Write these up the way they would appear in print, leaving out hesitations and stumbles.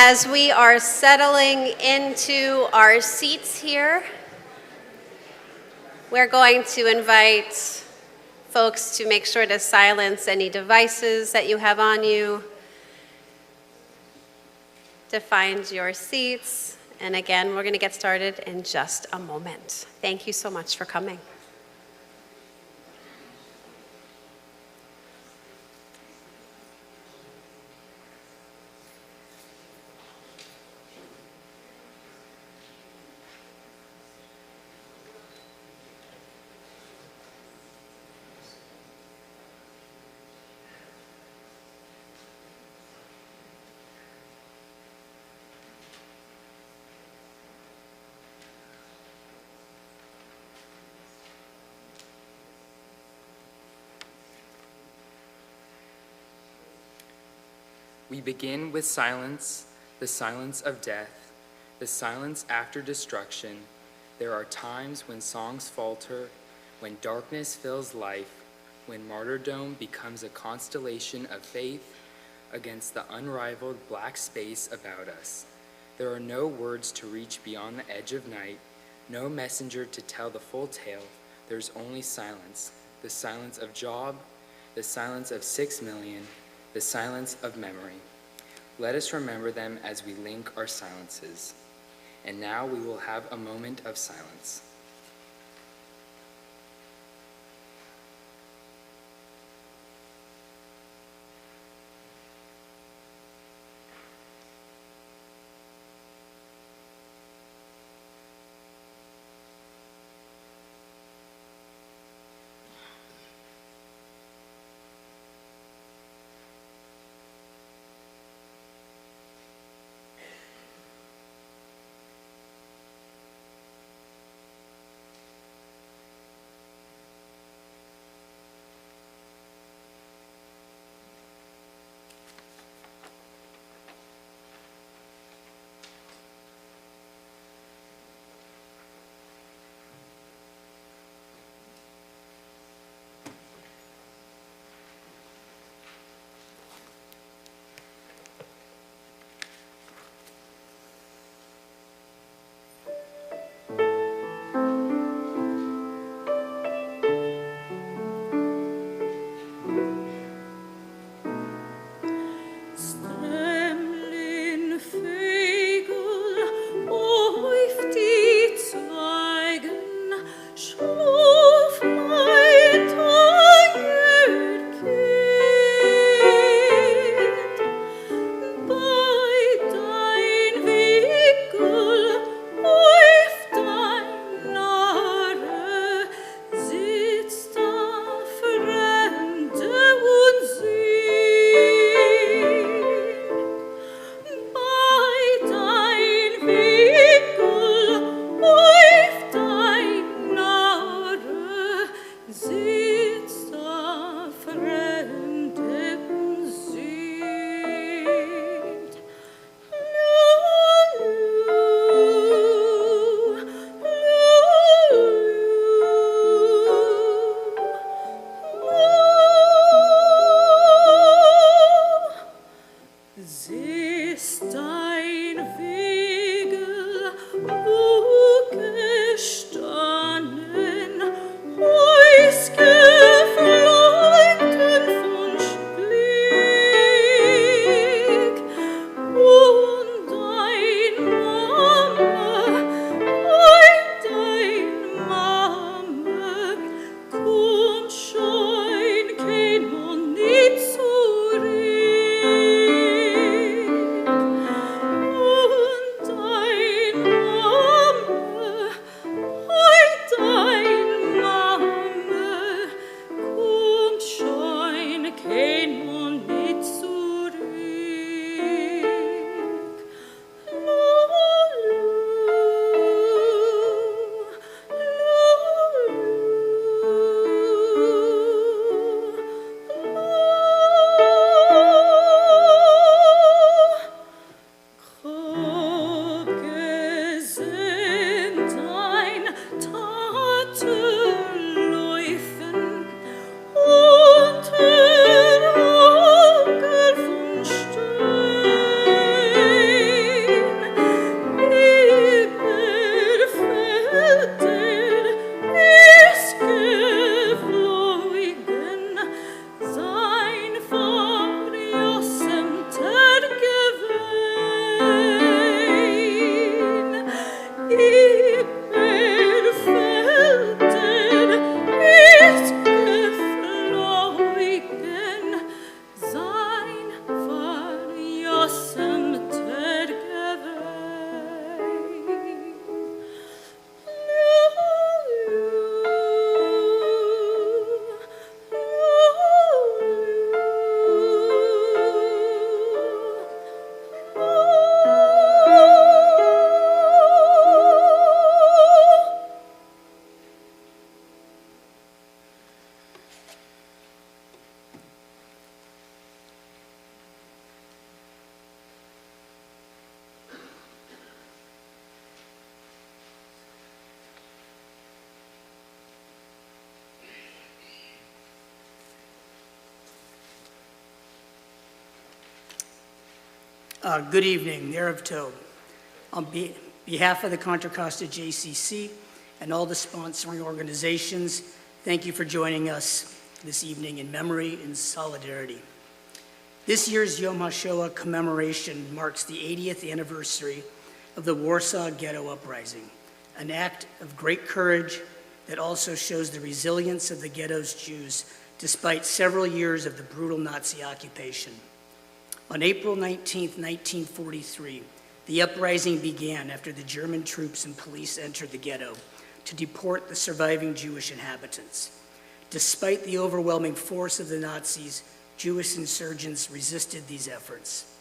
As we are settling into our seats here, we're going to invite folks to make sure to silence any devices that you have on you, to find your seats. And again, we're going to get started in just a moment. Thank you so much for coming. We begin with silence, the silence of death, the silence after destruction. There are times when songs falter, when darkness fills life, when martyrdom becomes a constellation of faith against the unrivaled black space about us. There are no words to reach beyond the edge of night, no messenger to tell the full tale. There's only silence, the silence of Job, the silence of 6 million, the silence of memory. Let us remember them as we link our silences. And now we will have a moment of silence. Good evening, Erev Tov. On behalf of the Contra Costa JCC and all the sponsoring organizations, thank you for joining us this evening in memory and solidarity. This year's Yom HaShoah commemoration marks the 80th anniversary of the Warsaw Ghetto Uprising, an act of great courage that also shows the resilience of the ghetto's Jews despite several years of the brutal Nazi occupation. On April 19, 1943, the uprising began after the German troops and police entered the ghetto to deport the surviving Jewish inhabitants. Despite the overwhelming force of the Nazis, Jewish insurgents resisted these efforts.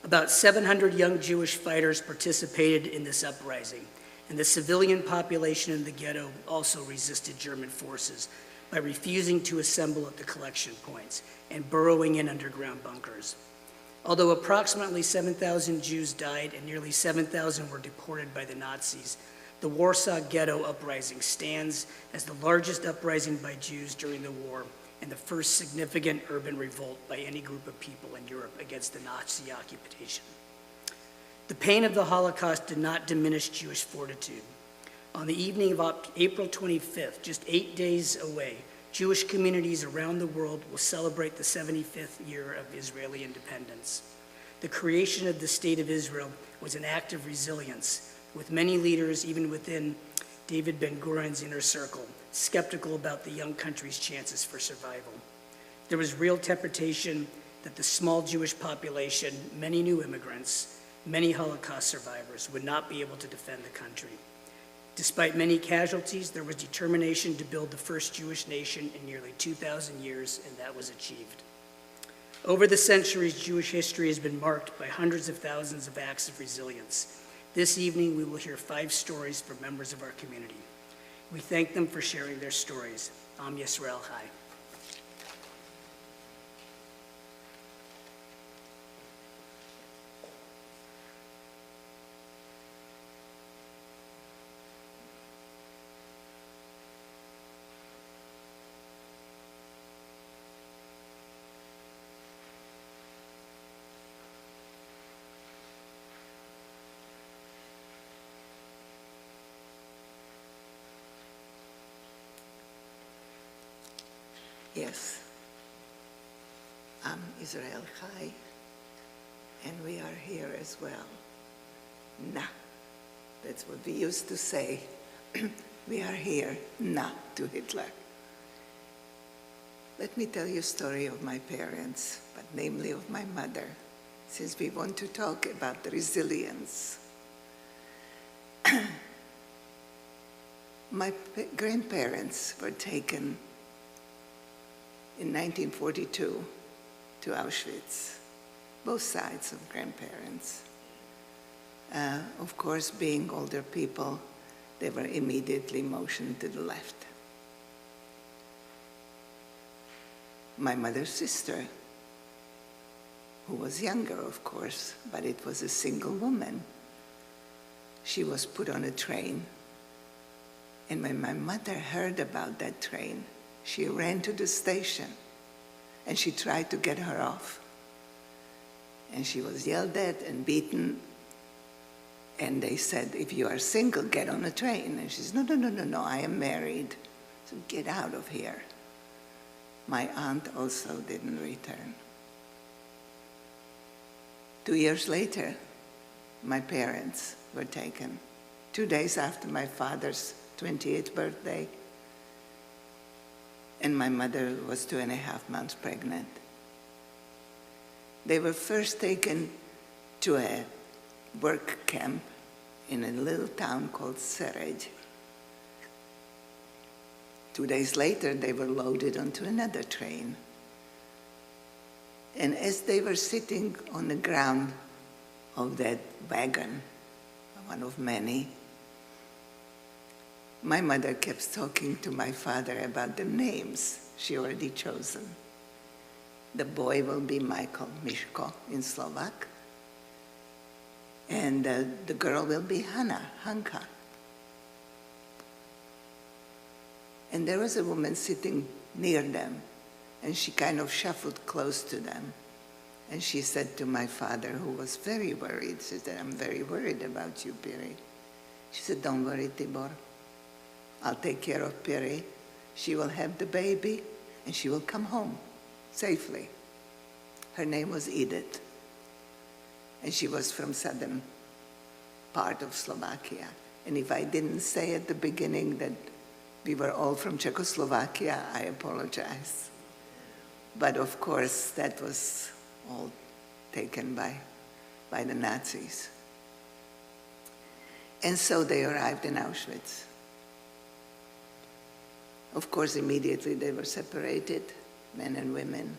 About 700 young Jewish fighters participated in this uprising, and the civilian population in the ghetto also resisted German forces by refusing to assemble at the collection points and burrowing in underground bunkers. Although approximately 7,000 Jews died and nearly 7,000 were deported by the Nazis, the Warsaw Ghetto Uprising stands as the largest uprising by Jews during the war and the first significant urban revolt by any group of people in Europe against the Nazi occupation. The pain of the Holocaust did not diminish Jewish fortitude. On the evening of April 25th, just 8 days away, Jewish communities around the world will celebrate the 75th year of Israeli independence. The creation of the State of Israel was an act of resilience, with many leaders, even within David Ben-Gurion's inner circle, skeptical about the young country's chances for survival. There was real trepidation that the small Jewish population, many new immigrants, many Holocaust survivors would not be able to defend the country. Despite many casualties, there was determination to build the first Jewish nation in nearly 2,000 years, and that was achieved. Over the centuries, Jewish history has been marked by hundreds of thousands of acts of resilience. This evening, we will hear 5 stories from members of our community. We thank them for sharing their stories. Am Yisrael Chai. Yes, I'm Israel Chai, and we are here as well. Nah, that's what we used to say. We are here, nah, to Hitler. Let me tell you a story of my parents, but namely of my mother, since we want to talk about the resilience. My grandparents were taken in 1942 to Auschwitz, both sides of grandparents. Of course, being older people, they were immediately motioned to the left. My mother's sister, who was younger, of course, but it was a single woman, she was put on a train. And when my mother heard about that train, she ran to the station and she tried to get her off. And she was yelled at and beaten. And they said, if you are single, get on a train. And she said, no, I am married. So get out of here. My aunt also didn't return. 2 years later, my parents were taken. 2 days after my father's 28th birthday, and my mother was 2.5 months pregnant. They were first taken to a work camp in a little town called Serej. 2 days later, they were loaded onto another train. And as they were sitting on the ground of that wagon, one of many, my mother kept talking to my father about the names she already chosen. The boy will be Michael, Mishko in Slovak, and the girl will be Hannah, Hanka. And there was a woman sitting near them, and she kind of shuffled close to them. And she said to my father, who was very worried, she said, I'm very worried about you, Piri. She said, don't worry, Tibor. I'll take care of Piri. She will have the baby, and she will come home safely. Her name was Edith, and she was from southern part of Slovakia. And if I didn't say at the beginning that we were all from Czechoslovakia, I apologize. But of course, that was all taken by the Nazis. And so they arrived in Auschwitz. Of course, immediately they were separated, men and women.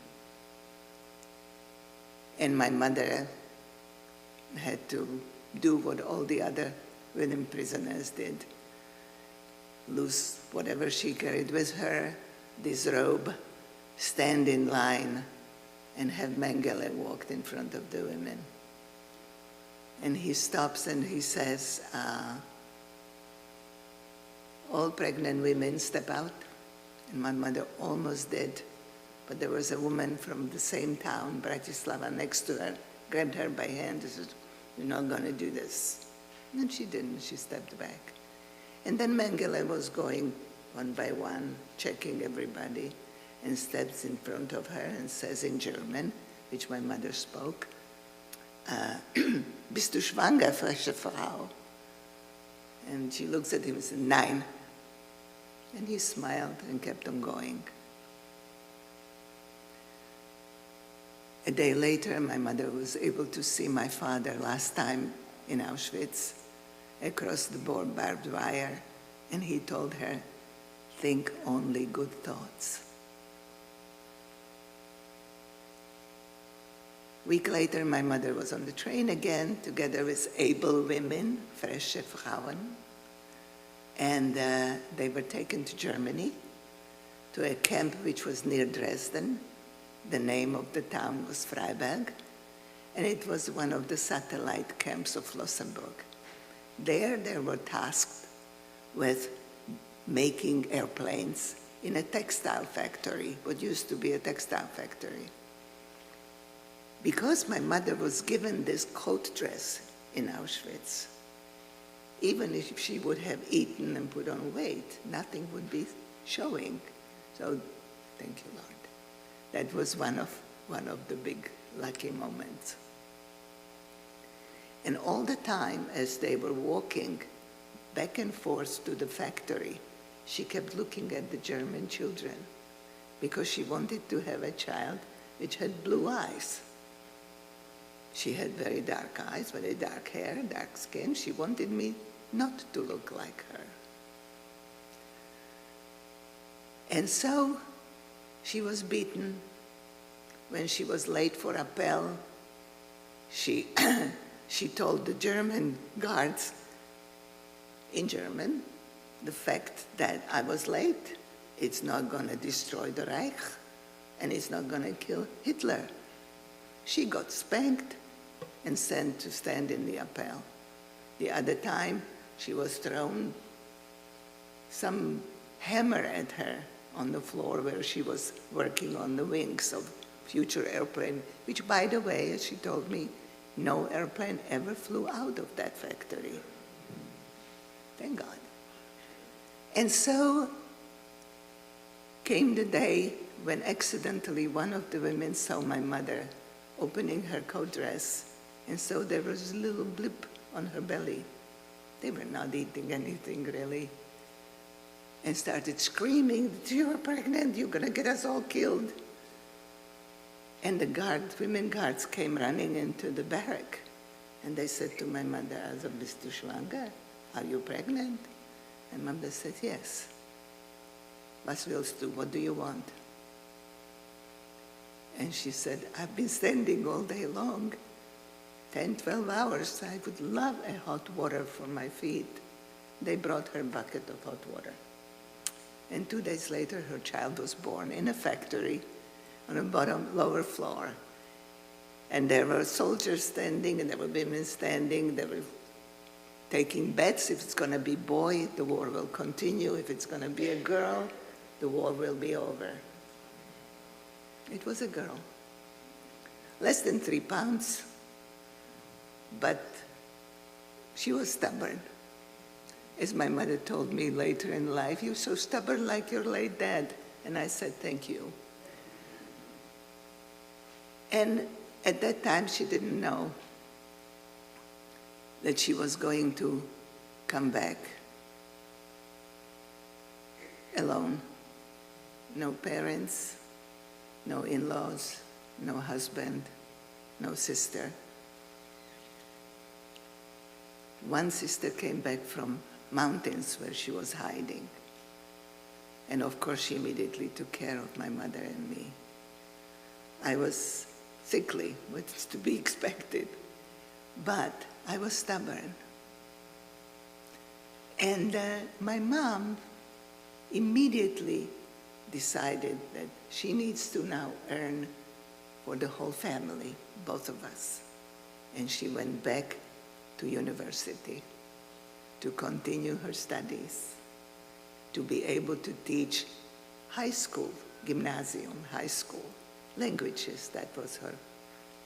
And my mother had to do what all the other women prisoners did. Lose whatever she carried with her, this robe, stand in line, and have Mengele walked in front of the women. And he stops and he says, all pregnant women step out. And my mother almost did, but there was a woman from the same town, Bratislava, next to her, grabbed her by hand and said, you're not going to do this. And she didn't, she stepped back. And then Mengele was going one by one, checking everybody, and steps in front of her and says in German, which my mother spoke, bist du schwanger, frische Frau? And she looks at him and says, nein. And he smiled and kept on going. A day later, my mother was able to see my father last time in Auschwitz, across the barbed wire, and he told her, think only good thoughts. A week later, my mother was on the train again, together with able women, frische Frauen, and they were taken to Germany, to a camp which was near Dresden. The name of the town was Freiberg, and it was one of the satellite camps of Flossenburg. There they were tasked with making airplanes in a textile factory, what used to be a textile factory. Because my mother was given this coat dress in Auschwitz, even if she would have eaten and put on weight, nothing would be showing. So, thank you, Lord. That was one of the big lucky moments. And all the time, as they were walking back and forth to the factory, she kept looking at the German children because she wanted to have a child which had blue eyes. She had very dark eyes, very dark hair, dark skin. She wanted me not to look like her. And so she was beaten. When she was late for appel, she told the German guards in German the fact that I was late. It's not going to destroy the Reich, and it's not going to kill Hitler. She got spanked and sent to stand in the appel. The other time, she was thrown some hammer at her on the floor where she was working on the wings of future airplane, which, by the way, as she told me, no airplane ever flew out of that factory. Thank God. And so came the day when accidentally one of the women saw my mother opening her coat dress, and so there was a little blip on her belly. They were not eating anything really. And started screaming, you're pregnant, you're gonna get us all killed. And the women guards came running into the barrack. And they said to my mother, also, bist du schwanger? Are you pregnant? And mother said, yes. Was willst du? What do you want? And she said, I've been standing all day long, 10, 12 hours. I would love a hot water for my feet. They brought her a bucket of hot water. And 2 days later, her child was born in a factory on the lower floor. And there were soldiers standing, and there were women standing. They were taking bets. If it's going to be a boy, the war will continue. If it's going to be a girl, the war will be over. It was a girl. less than 3 pounds. But she was stubborn. As my mother told me later in life, "You're so stubborn like your late dad." And I said, "Thank you." And at that time, she didn't know that she was going to come back alone. No parents, no in-laws, no husband, no sister. One sister came back from mountains where she was hiding. And of course, she immediately took care of my mother and me. I was sickly, what's to be expected, but I was stubborn. And my mom immediately decided that she needs to now earn for the whole family, both of us. And she went back to university to continue her studies, to be able to teach high school, gymnasium, high school, languages. That was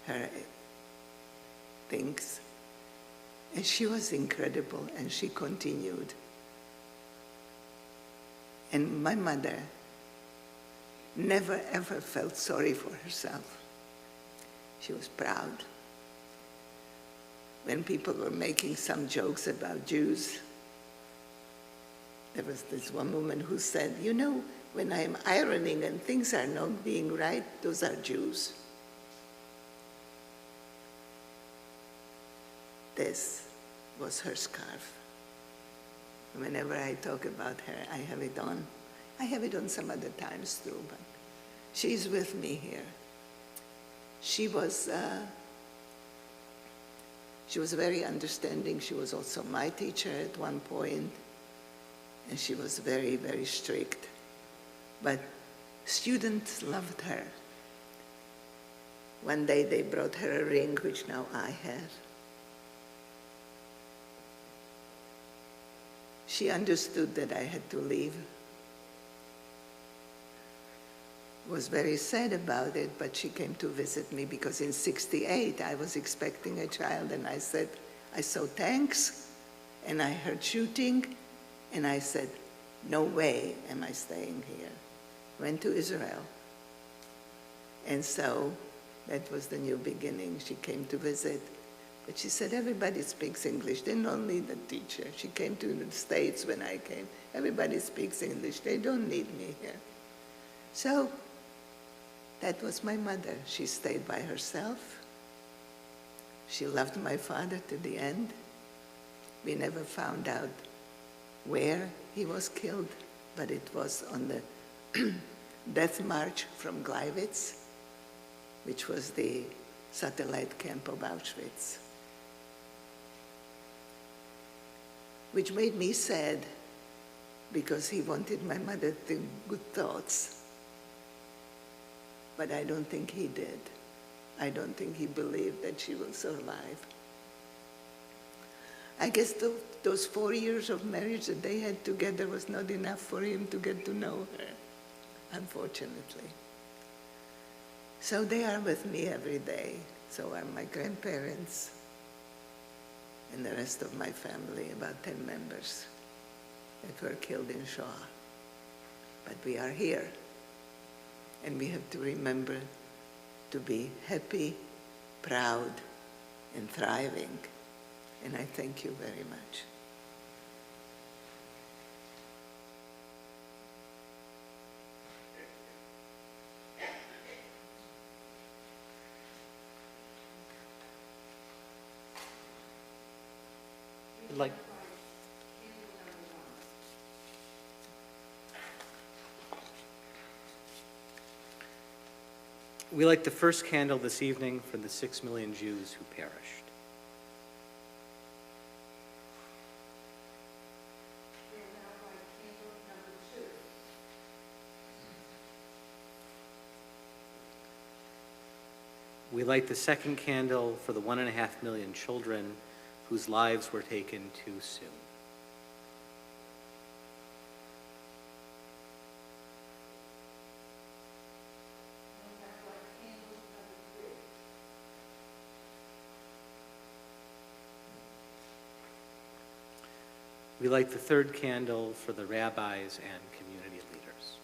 her things. And she was incredible, and she continued. And my mother never ever felt sorry for herself. She was proud. When people were making some jokes about Jews, there was this one woman who said, "You know, when I'm ironing and things are not being right, those are Jews." This was her scarf. Whenever I talk about her, I have it on. I have it on some other times too, but she's with me here. She was very understanding. She was also my teacher at one point, and she was very, very strict. But students loved her. One day they brought her a ring, which now I have. She understood that I had to leave. Was very sad about it, but she came to visit me because in '68 I was expecting a child, and I said, I saw tanks and I heard shooting, and I said, no way am I staying here. Went to Israel. And so that was the new beginning. She came to visit. But she said, everybody speaks English. They don't need a teacher. She came to the States when I came. Everybody speaks English. They don't need me here. So that was my mother. She stayed by herself. She loved my father to the end. We never found out where he was killed, but it was on the death march from Gleiwitz, which was the satellite camp of Auschwitz. Which made me sad, because he wanted my mother to think good thoughts. But I don't think he did. I don't think he believed that she will survive. I guess those 4 years of marriage that they had together was not enough for him to get to know her, unfortunately. So they are with me every day. So are my grandparents and the rest of my family, about 10 members that were killed in Shoah. But we are here, and we have to remember to be happy, proud, and thriving. And I thank you very much. Like, we light the first candle this evening for the 6 million Jews who perished. We light the second candle for the 1.5 million children whose lives were taken too soon. We light the third candle for the rabbis and community leaders.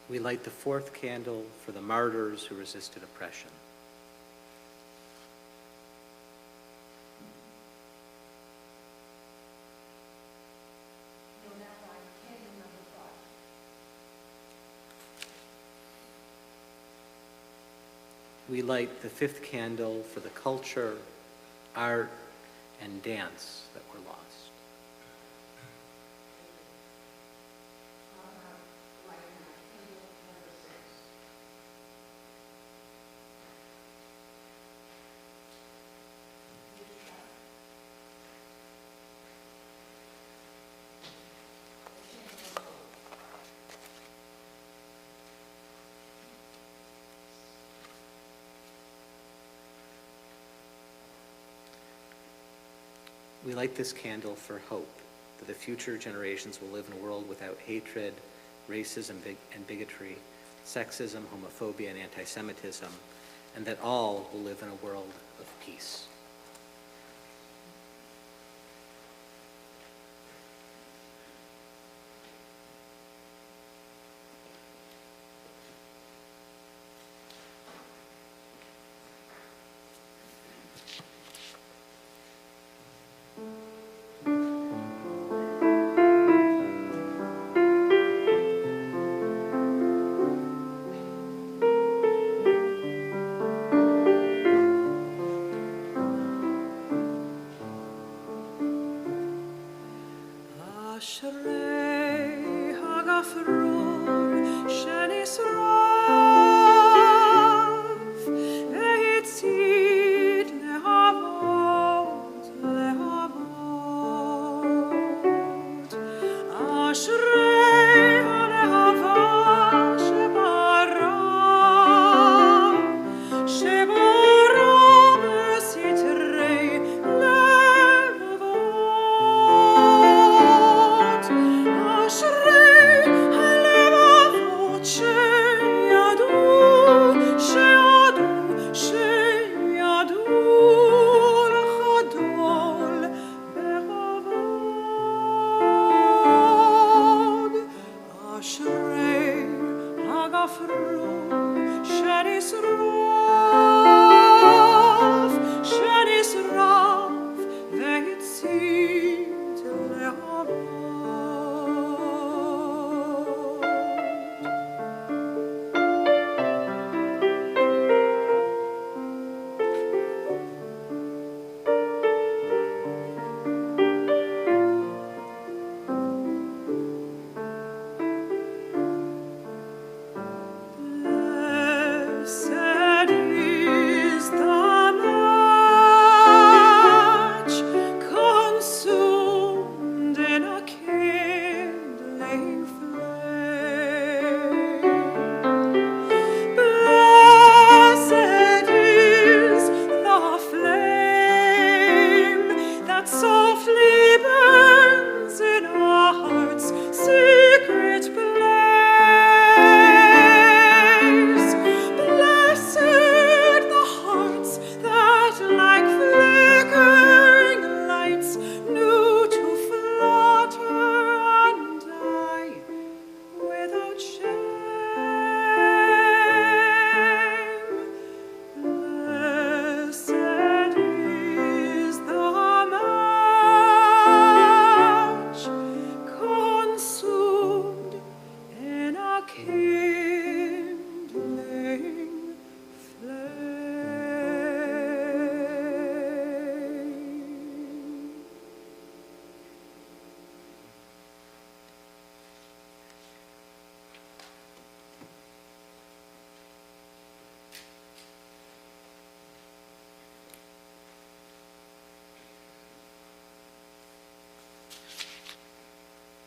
We light the fourth candle for the martyrs who resisted oppression. We light the fifth candle for the culture, art, and dance that were lost. We light this candle for hope, that the future generations will live in a world without hatred, racism and bigotry, sexism, homophobia, and anti-Semitism, and that all will live in a world of peace.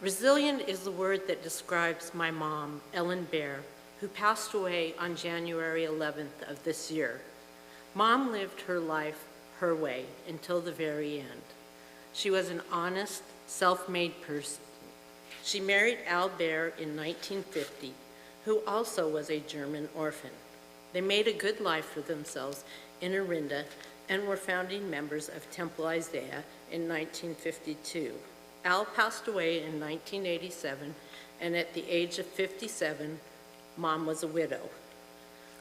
Resilient is the word that describes my mom, Ellen Baer, who passed away on January 11th of this year. Mom lived her life her way until the very end. She was an honest, self-made person. She married Albert in 1950, who also was a German orphan. They made a good life for themselves in Orinda and were founding members of Temple Isaiah in 1952. Al passed away in 1987, and at the age of 57, Mom was a widow.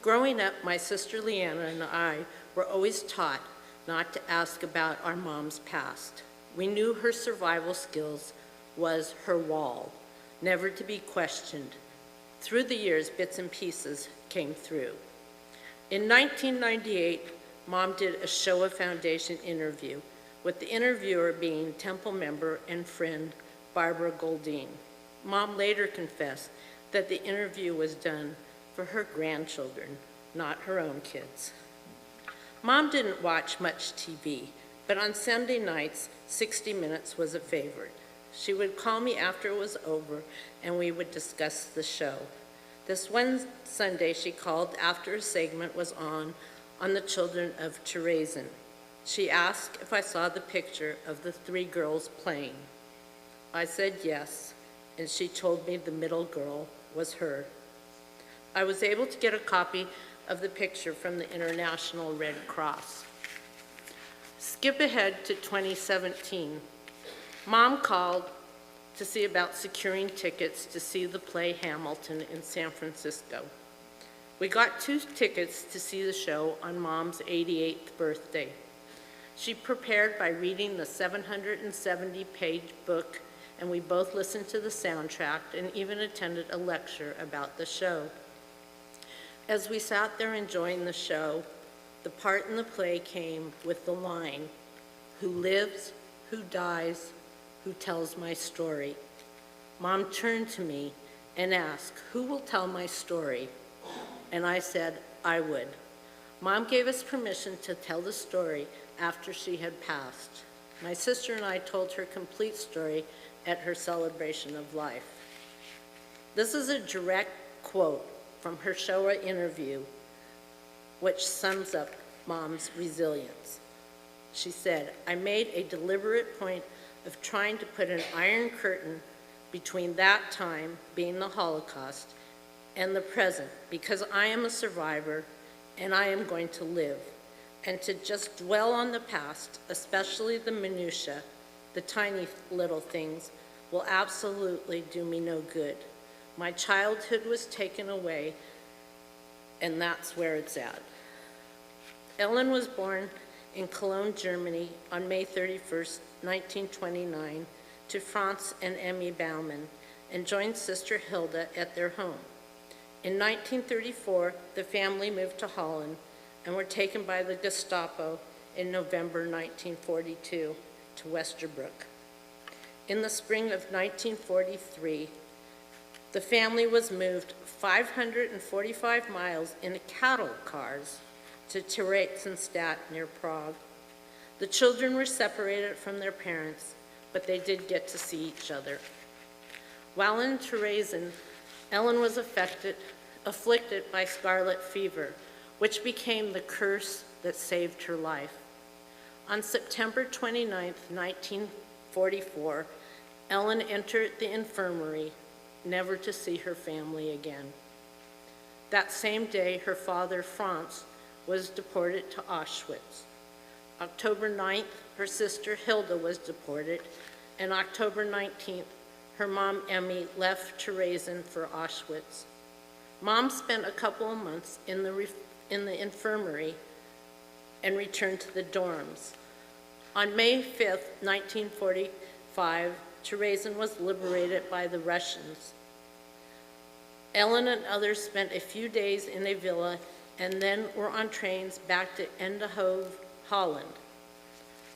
Growing up, my sister Leanna and I were always taught not to ask about our mom's past. We knew her survival skills was her wall, never to be questioned. Through the years, bits and pieces came through. In 1998, Mom did a Hashoah Foundation interview, with the interviewer being Temple member and friend Barbara Goldine. Mom later confessed that the interview was done for her grandchildren, not her own kids. Mom didn't watch much TV, but on Sunday nights, 60 Minutes was a favorite. She would call me after it was over, and we would discuss the show. This one Sunday, she called after a segment was on the children of Terezin. She asked if I saw the picture of the 3 girls playing. I said yes, and she told me the middle girl was her. I was able to get a copy of the picture from the International Red Cross. Skip ahead to 2017. Mom called to see about securing tickets to see the play Hamilton in San Francisco. We got 2 tickets to see the show on Mom's 88th birthday. She prepared by reading the 770-page book, and we both listened to the soundtrack and even attended a lecture about the show. As we sat there enjoying the show, the part in the play came with the line, "Who lives, who dies, who tells my story?" Mom turned to me and asked, "Who will tell my story?" And I said, "I would." Mom gave us permission to tell the story after she had passed. My sister and I told her complete story at her celebration of life. This is a direct quote from her Hashoah interview, which sums up Mom's resilience. She said, "I made a deliberate point of trying to put an iron curtain between that time, being the Holocaust, and the present, because I am a survivor and I am going to live. And to just dwell on the past, especially the minutiae, the tiny little things, will absolutely do me no good. My childhood was taken away, and that's where it's at." Ellen was born in Cologne, Germany on May 31st, 1929, to Franz and Emmy Baumann, and joined Sister Hilda at their home. In 1934, the family moved to Holland and were taken by the Gestapo in November 1942 to Westerbroek. In the spring of 1943, the family was moved 545 miles in cattle cars to Theresienstadt near Prague. The children were separated from their parents, but they did get to see each other. While in Terezin, Ellen was afflicted by scarlet fever, which became the curse that saved her life. On September 29, 1944, Ellen entered the infirmary, never to see her family again. That same day, her father, Franz, was deported to Auschwitz. October 9th, her sister Hilda was deported, and October 19th, her mom, Emmy, left Terezin for Auschwitz. Mom spent a couple of months in the infirmary and returned to the dorms. On May 5th, 1945, Terezin was liberated by the Russians. Ellen and others spent a few days in a villa and then were on trains back to Eindhoven, Holland.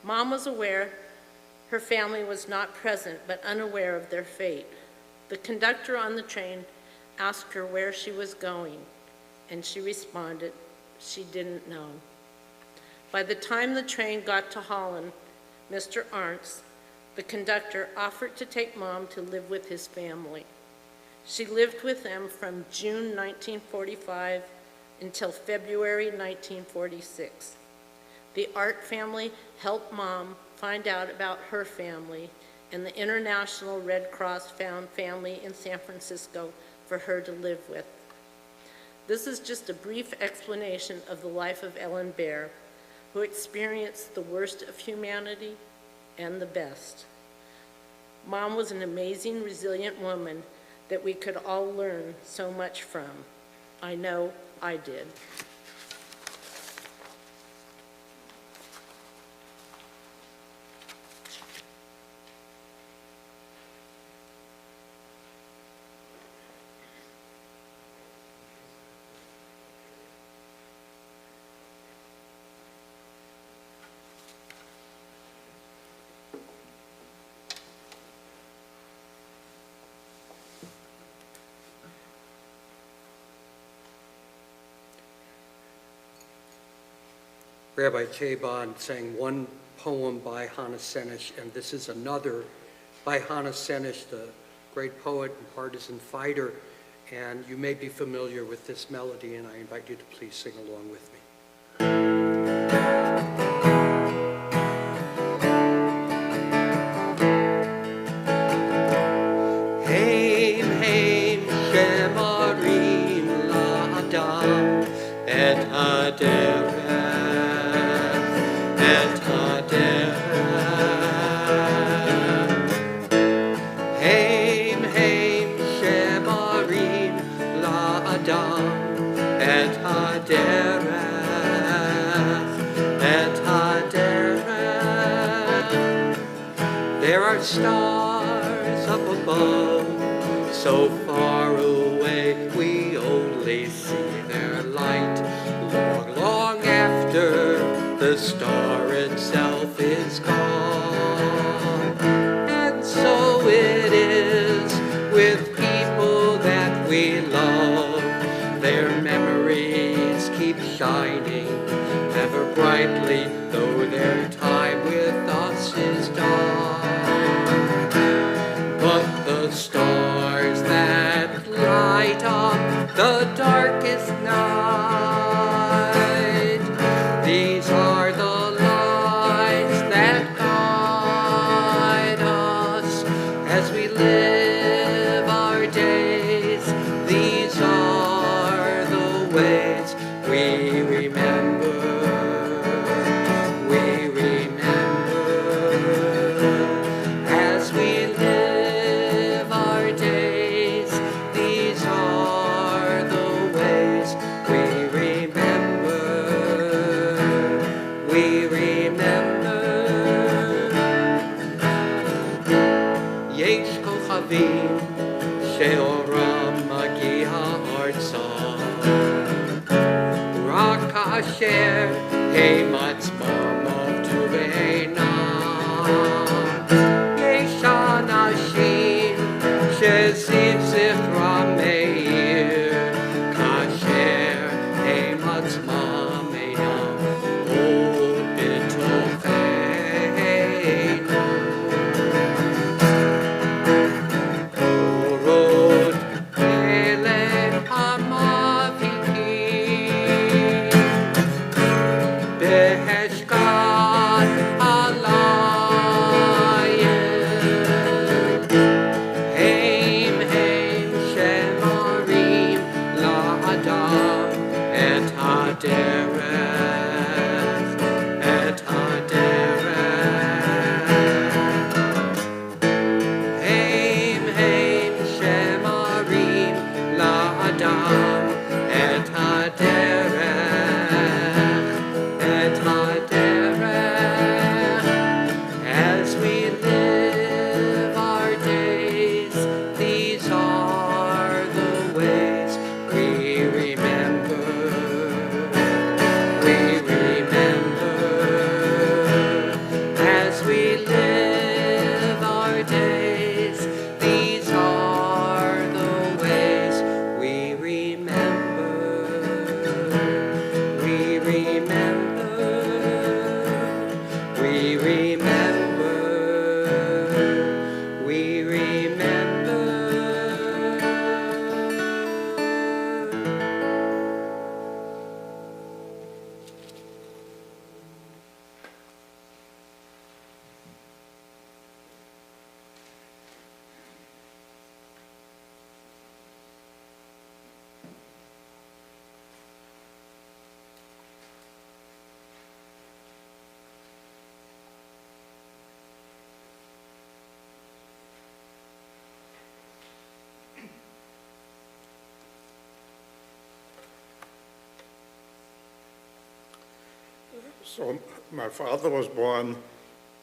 Mom was aware her family was not present, but unaware of their fate. The conductor on the train asked her where she was going, and she responded she didn't know. By the time the train got to Holland, Mr. Arntz, the conductor, offered to take Mom to live with his family. She lived with them from June 1945 until February 1946. The Art family helped Mom find out about her family, and the International Red Cross found family in San Francisco for her to live with. This is just a brief explanation of the life of Ellen Baer, who experienced the worst of humanity and the best. Mom was an amazing, resilient woman that we could all learn so much from. I know I did. Rabbi Chabon sang one poem by Hannah Senesh, and this is another by Hannah Senesh, the great poet and partisan fighter. And you may be familiar with this melody, and I invite you to please sing along with me. Heim, heim, shemarim la'adam et haderech. Heim, heim, shemarim la'adam et haderech. There are stars up above, so far away we only see their light long, long after the star itself is gone. And so it is with people that we love. Their memories keep shining ever brightly, though their time with us is done. But the stars that light up the darkest night, these are the lights that guide us as we live our days. These are the ways we remember. We remember as we live our days. These are the ways we remember. We remember. Yesh kochavim she'oram magi'a artza, rak asher heimatzmam avtu ve'enam. Yesh anashim sheziv zichram meir, kasher heimatzmam einam od b'tocheinu. Orot elem hamavikim beheshkat alayim. Heim, heim, shemarim la'adam et haderech, et haderech. Heim, heim, shemarim la'adam et haderech, et haderech. So my father was born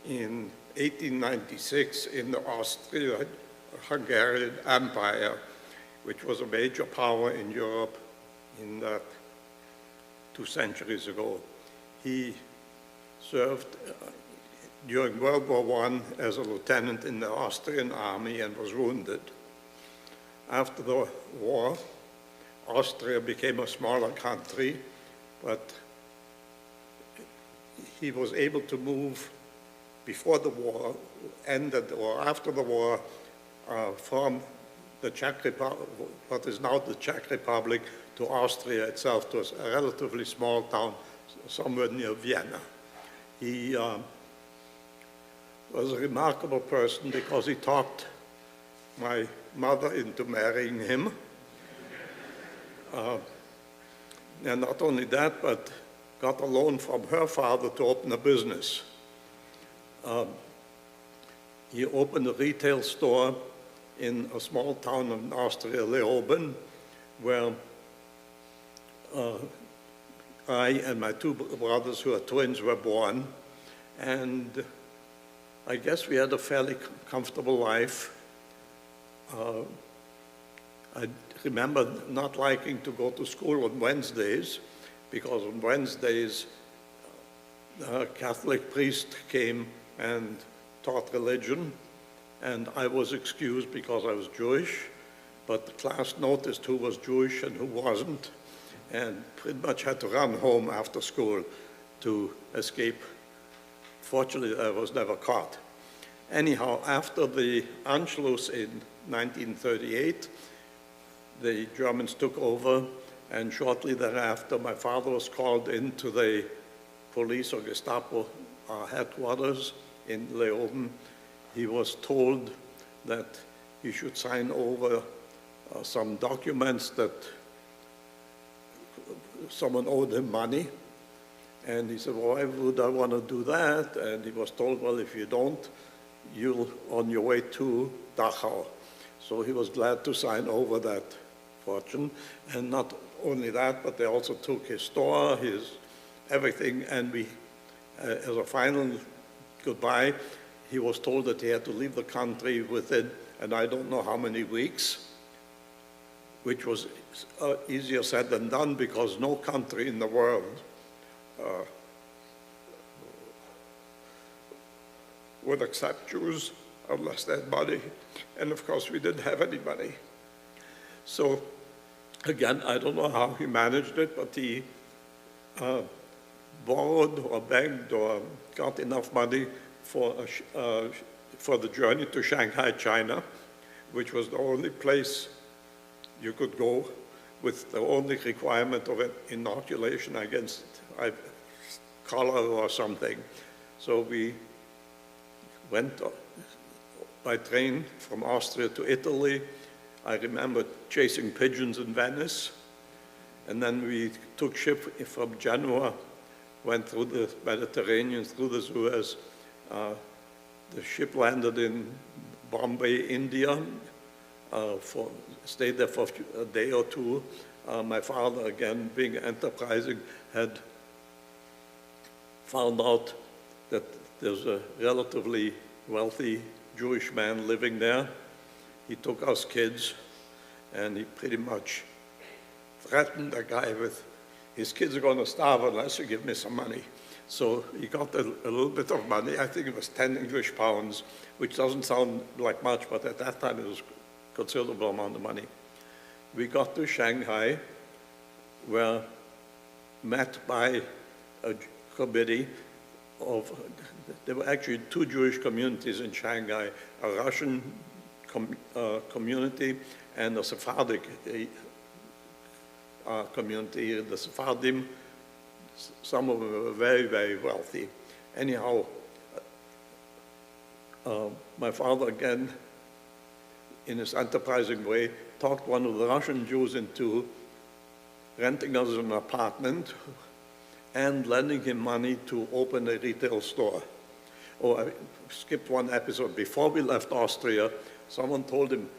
in 1896 in the Austro-Hungarian Empire, which was a major power in Europe in 2 centuries ago. He served during World War I as a lieutenant in the Austrian army and was wounded. After the war, Austria became a smaller country, but he was able to move before the war ended or after the war from the Czech Republic, what is now the Czech Republic, to Austria itself, to a relatively small town somewhere near Vienna. He was a remarkable person because he talked my mother into marrying him. And not only that, but got a loan from her father to open a business. He opened a retail store in a small town in Austria, Leoben, where I and my 2 brothers, who are twins, were born. And I guess we had a fairly comfortable life. I remember not liking to go to school on Wednesdays, because on Wednesdays, a Catholic priest came and taught religion, and I was excused because I was Jewish, but the class noticed who was Jewish and who wasn't, and pretty much had to run home after school to escape. Fortunately, I was never caught. Anyhow, after the Anschluss in 1938, the Germans took over, and shortly thereafter, my father was called into the police or Gestapo headquarters in Leoben. He was told that he should sign over some documents that someone owed him money. And he said, well, why would I want to do that? And he was told, well, if you don't, you'll on your way to Dachau. So he was glad to sign over that fortune. And not only that, but they also took his store, his everything, and we, as a final goodbye, he was told that he had to leave the country within, and I don't know how many weeks, which was easier said than done, because no country in the world would accept Jews unless they had money. And of course, we didn't have any money. So again, I don't know how he managed it, but he borrowed or begged or got enough money for the journey to Shanghai, China, which was the only place you could go with the only requirement of an inoculation against cholera or something. So we went by train from Austria to Italy. I remember chasing pigeons in Venice. And then we took ship from Genoa, went through the Mediterranean, through the Suez. The ship landed in Bombay, India, stayed there for a day or two. My father, again, being enterprising, had found out that there's a relatively wealthy Jewish man living there. He took us kids, and he pretty much threatened the guy with, his kids are going to starve unless you give me some money. So he got a little bit of money. I think it was 10 English pounds, which doesn't sound like much, but at that time it was a considerable amount of money. We got to Shanghai, were met by a committee of, there were actually 2 Jewish communities in Shanghai, a Russian community and a Sephardic community. The Sephardim, some of them were very, very wealthy. Anyhow, my father, again, in his enterprising way, talked one of the Russian Jews into renting us an apartment and lending him money to open a retail store. Oh, I skipped one episode. Before we left Austria, someone told him,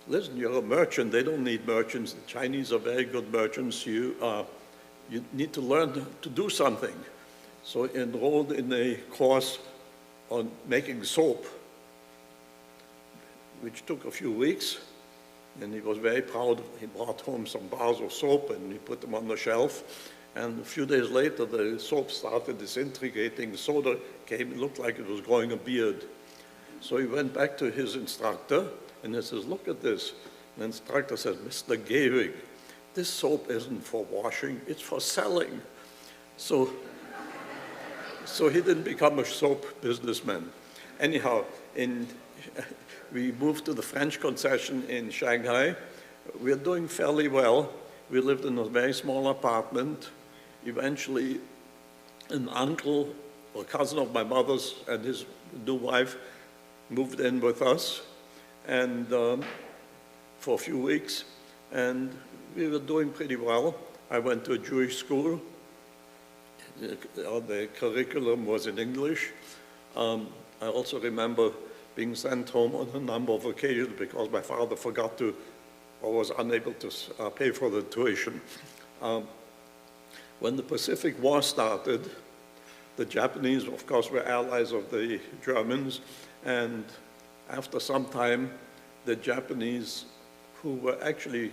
listen, you're a merchant, they don't need merchants. The Chinese are very good merchants. You need to learn to do something. So he enrolled in a course on making soap, which took a few weeks, and he was very proud. He brought home some bars of soap and he put them on the shelf. And a few days later, the soap started disintegrating. The soda came, it looked like it was growing a beard. So he went back to his instructor and he says, look at this. And the instructor says, Mr. Gehrig, this soap isn't for washing, it's for selling. So he didn't become a soap businessman. Anyhow, we moved to the French concession in Shanghai. We're doing fairly well. We lived in a very small apartment. Eventually, an uncle or cousin of my mother's and his new wife moved in with us and for a few weeks, and we were doing pretty well. I went to a Jewish school. The curriculum was in English. I also remember being sent home on a number of occasions because my father forgot to or was unable to pay for the tuition. When the Pacific War started, the Japanese, of course, were allies of the Germans, and after some time, the Japanese, who were actually,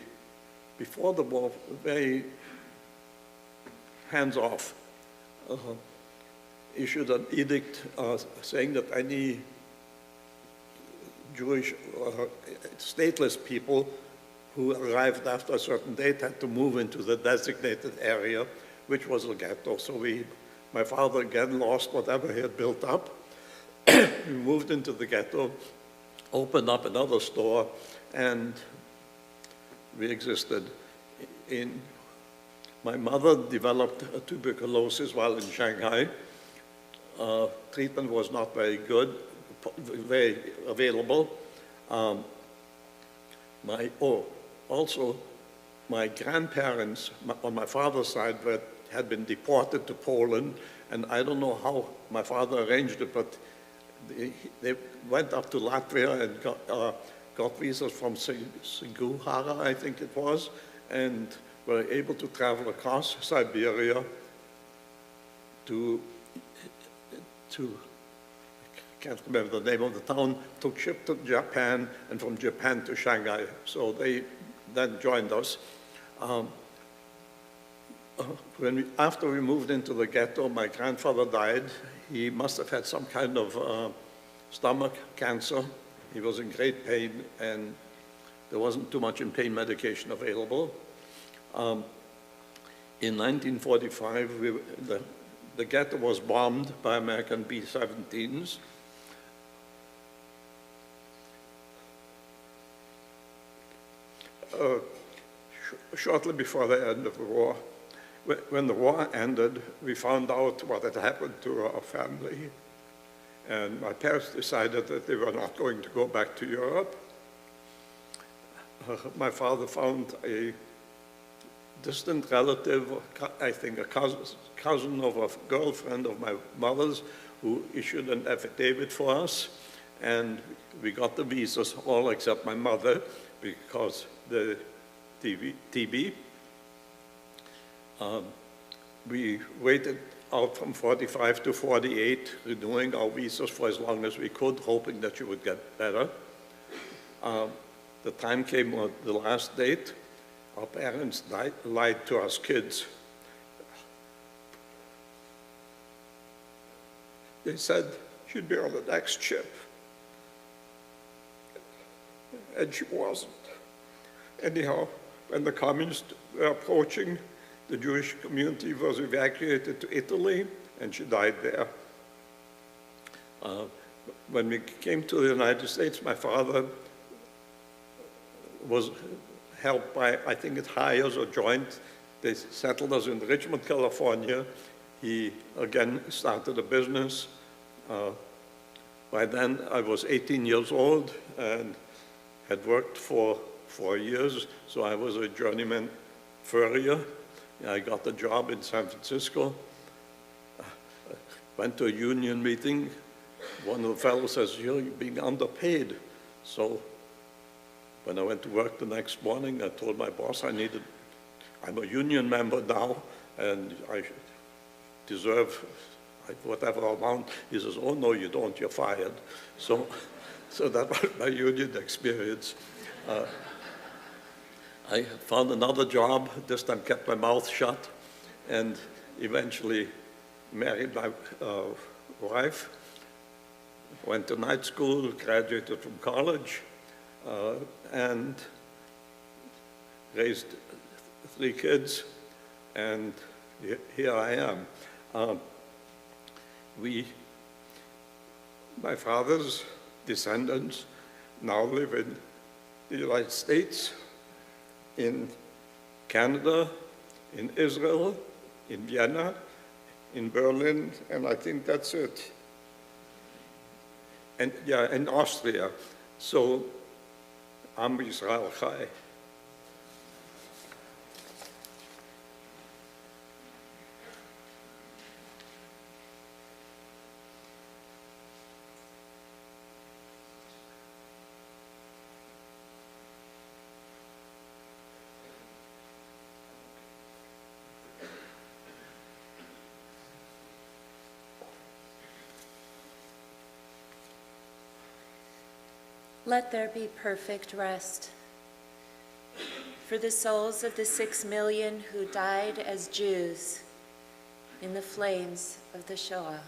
before the war, very hands-off, issued an edict saying that any Jewish stateless people who arrived after a certain date had to move into the designated area, which was the ghetto. So my father again lost whatever he had built up. We moved into the ghetto, opened up another store, and we existed. My mother developed tuberculosis while in Shanghai. Treatment was not very good, very available. Also, my grandparents on my father's side had been deported to Poland, and I don't know how my father arranged it, but they went up to Latvia and got visas from Siguhara, I think it was, and were able to travel across Siberia to I can't remember the name of the town, took ship to Japan, and from Japan to Shanghai. So they then joined us. After we moved into the ghetto, my grandfather died. He must have had some kind of stomach cancer. He was in great pain, and there wasn't too much in pain medication available. In 1945, the ghetto was bombed by American B-17s. Shortly before the end of the war, when the war ended, we found out what had happened to our family. And my parents decided that they were not going to go back to Europe. My father found a distant relative, I think a cousin of a girlfriend of my mother's, who issued an affidavit for us. And we got the visas, all except my mother, because the TB. We waited out from 45 to 48, renewing our visas for as long as we could, hoping that she would get better. The time came on the last date. Our parents lied to us kids. They said she'd be on the next ship. And she wasn't. Anyhow, when the communists were approaching, the Jewish community was evacuated to Italy, and she died there. When we came to the United States, my father was helped by, I think it Hires or Joint. They settled us in Richmond, California. He again started a business. By then, I was 18 years old and had worked for 4 years, so I was a journeyman furrier. I got a job in San Francisco, went to a union meeting. One of the fellows says, you're being underpaid. So when I went to work the next morning, I told my boss I'm a union member now, and I deserve whatever amount. He says, oh, no, you don't, you're fired. So that was my union experience. I found another job, this time kept my mouth shut, and eventually married my wife, went to night school, graduated from college, and raised 3 kids, and here I am. My father's descendants now live in the United States, in Canada, in Israel, in Vienna, in Berlin, and I think that's it. And yeah, in Austria. So, Am Yisrael Chai. Let there be perfect rest for the souls of the 6 million who died as Jews in the flames of the Shoah.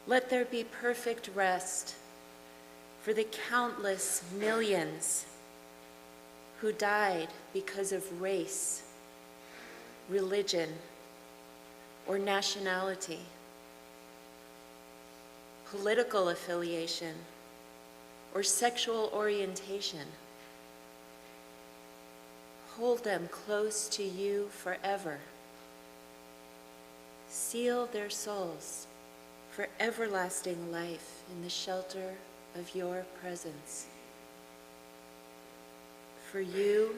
Let there be perfect rest for the countless millions who died because of race, religion, or nationality, political affiliation, or sexual orientation. Hold them close to you forever. Seal their souls for everlasting life in the shelter of your presence. For you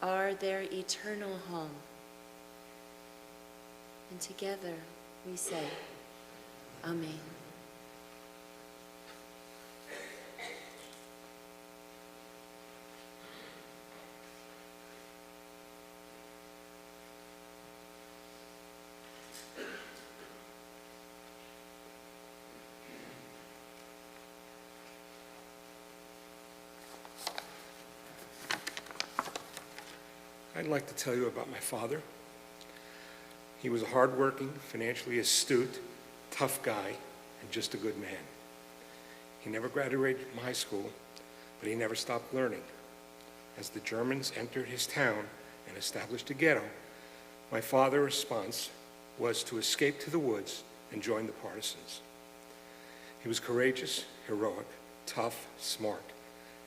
are their eternal home. And together we say, Amen. I'd like to tell you about my father. He was a hardworking, financially astute, tough guy, and just a good man. He never graduated from high school, but he never stopped learning. As the Germans entered his town and established a ghetto, my father's response was to escape to the woods and join the partisans. He was courageous, heroic, tough, smart,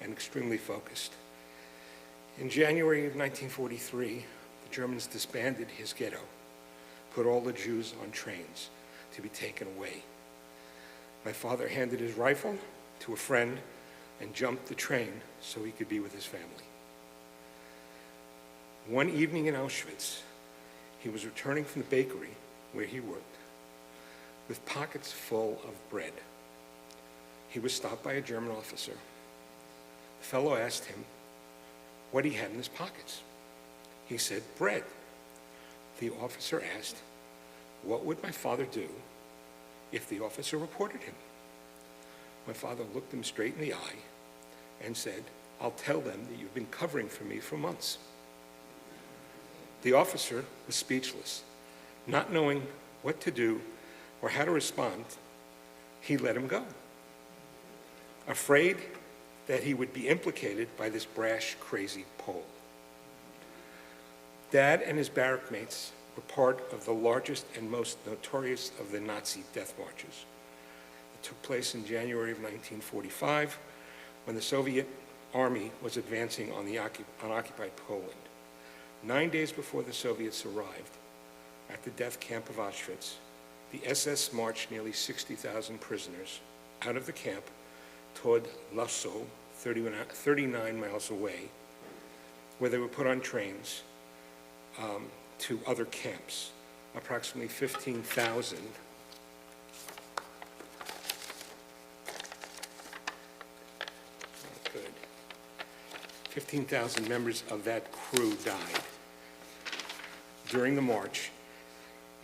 and extremely focused. In January of 1943, the Germans disbanded his ghetto, put all the Jews on trains to be taken away. My father handed his rifle to a friend and jumped the train so he could be with his family. One evening in Auschwitz, he was returning from the bakery where he worked with pockets full of bread. He was stopped by a German officer. The fellow asked him what he had in his pockets. He said, bread. The officer asked, what would my father do if the officer reported him? My father looked him straight in the eye and said, I'll tell them that you've been covering for me for months. The officer was speechless. Not knowing what to do or how to respond, he let him go. Afraid that he would be implicated by this brash, crazy Pole. Dad and his barrack mates were part of the largest and most notorious of the Nazi death marches. It took place in January of 1945 when the Soviet army was advancing on occupied Poland. 9 days before the Soviets arrived at the death camp of Auschwitz, the SS marched nearly 60,000 prisoners out of the camp toward Lassow, 39 miles away, where they were put on trains to other camps. Approximately 15,000 15,000 members of that crew died. during the march.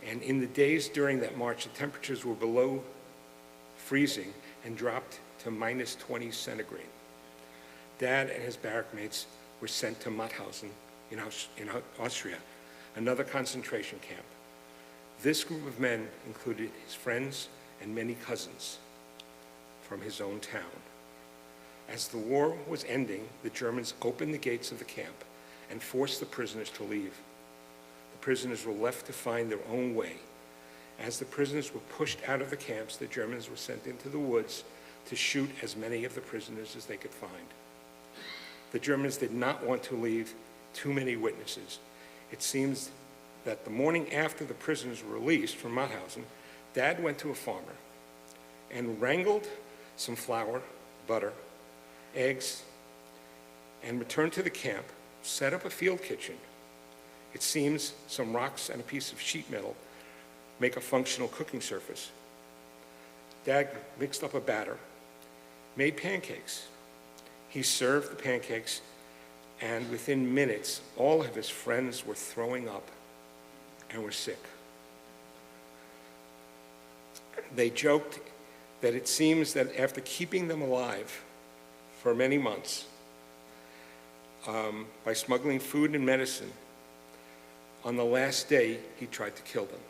And in the days during that march, the temperatures were below freezing and dropped to minus 20 centigrade. Dad and his barrack mates were sent to Mauthausen in Austria, another concentration camp. This group of men included his friends and many cousins from his own town. As the war was ending, the Germans opened the gates of the camp and forced the prisoners to leave. The prisoners were left to find their own way. As the prisoners were pushed out of the camps, the Germans were sent into the woods to shoot as many of the prisoners as they could find. The Germans did not want to leave too many witnesses. It seems that the morning after the prisoners were released from Mauthausen, Dad went to a farmer and wrangled some flour, butter, eggs, and returned to the camp, set up a field kitchen. It seems some rocks and a piece of sheet metal make a functional cooking surface. Dad mixed up a batter, made pancakes. He served the pancakes, and within minutes, all of his friends were throwing up and were sick. They joked that it seems that after keeping them alive for many months, by smuggling food and medicine, on the last day, he tried to kill them.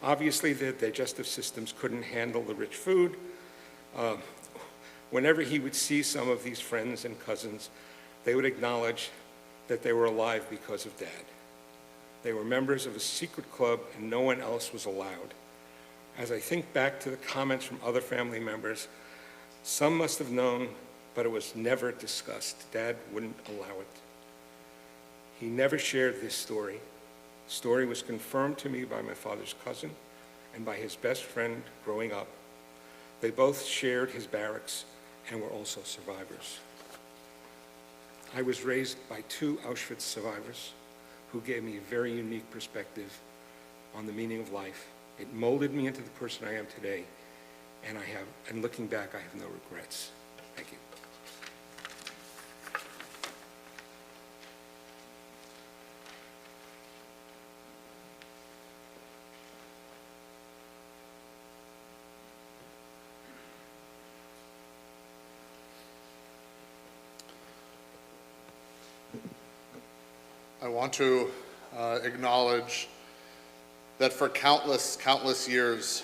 Obviously, their digestive systems couldn't handle the rich food. Whenever he would see some of these friends and cousins, they would acknowledge that they were alive because of Dad. They were members of a secret club and no one else was allowed. As I think back to the comments from other family members, some must have known, but it was never discussed. Dad wouldn't allow it. He never shared this story. The story was confirmed to me by my father's cousin and by his best friend growing up. They both shared his barracks and were also survivors. I was raised by two Auschwitz survivors who gave me a very unique perspective on the meaning of life. It molded me into the person I am today, and looking back, I have no regrets. Thank you. I want to acknowledge that for countless years,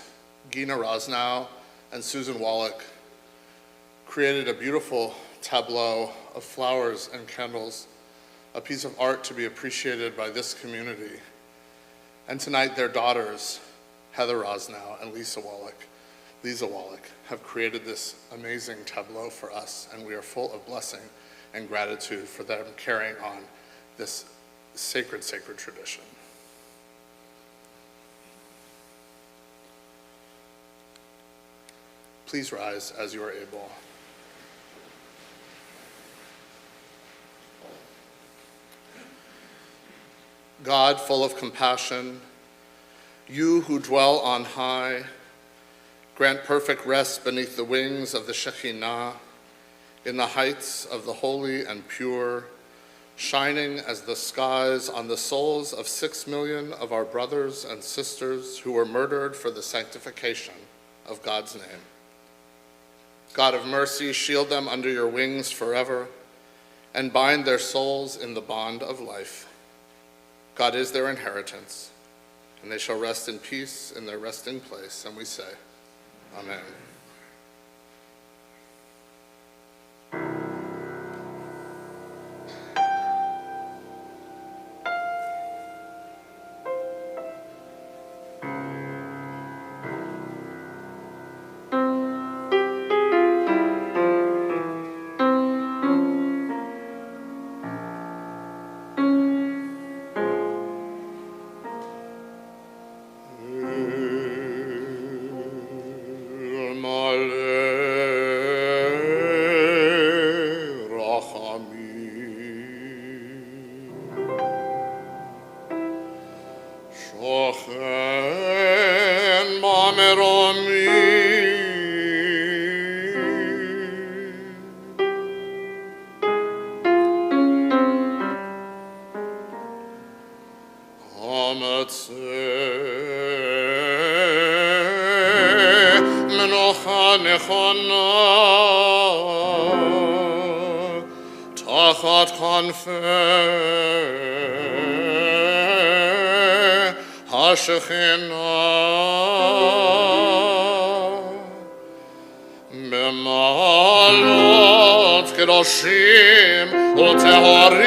Gina Rosnow and Susan Wallach created a beautiful tableau of flowers and candles, a piece of art to be appreciated by this community. And tonight, their daughters, Heather Rosnow and Lisa Wallach, have created this amazing tableau for us, and we are full of blessing and gratitude for them carrying on this sacred tradition. Please rise as you are able. God, full of compassion, you who dwell on high, grant perfect rest beneath the wings of the Shekhinah, in the heights of the holy and pure, shining as the skies on the souls of 6 million of our brothers and sisters who were murdered for the sanctification of God's name. God of mercy, shield them under your wings forever and bind their souls in the bond of life. God is their inheritance, and they shall rest in peace in their resting place. And we say, Amen. מנוחה נכונה תחת כנפי השכינה במעלות קדושים וטהרים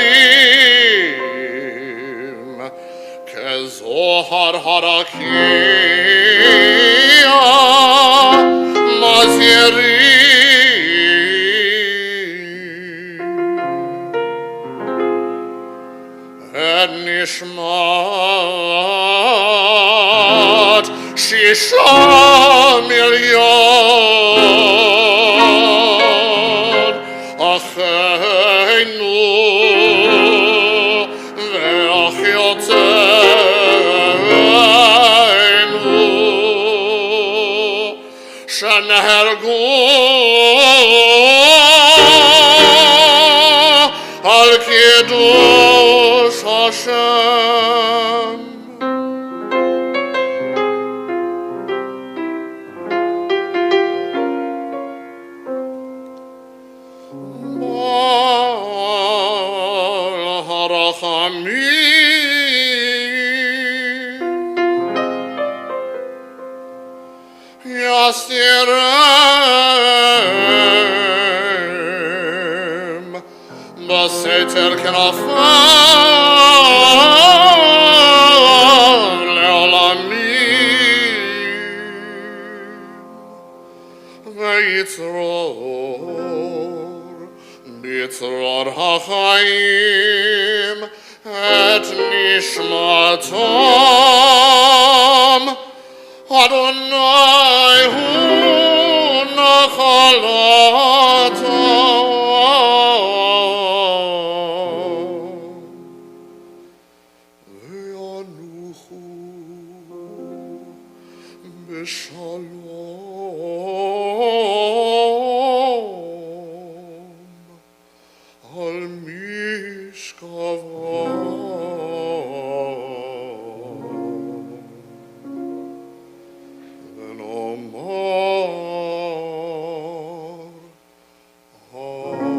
כזוהר הרקיע מזהירים את נשמת 6 מיליון אחינו ואחיותינו שנהרגו על קידוש השם. בעל הרחמים יסתירם בסתר כנפיו לעולמים ויצרור בצרור החיים את נשמתם אדוני הוא נחלתם וינוחו בשלום על משכבם ונאמר אמן.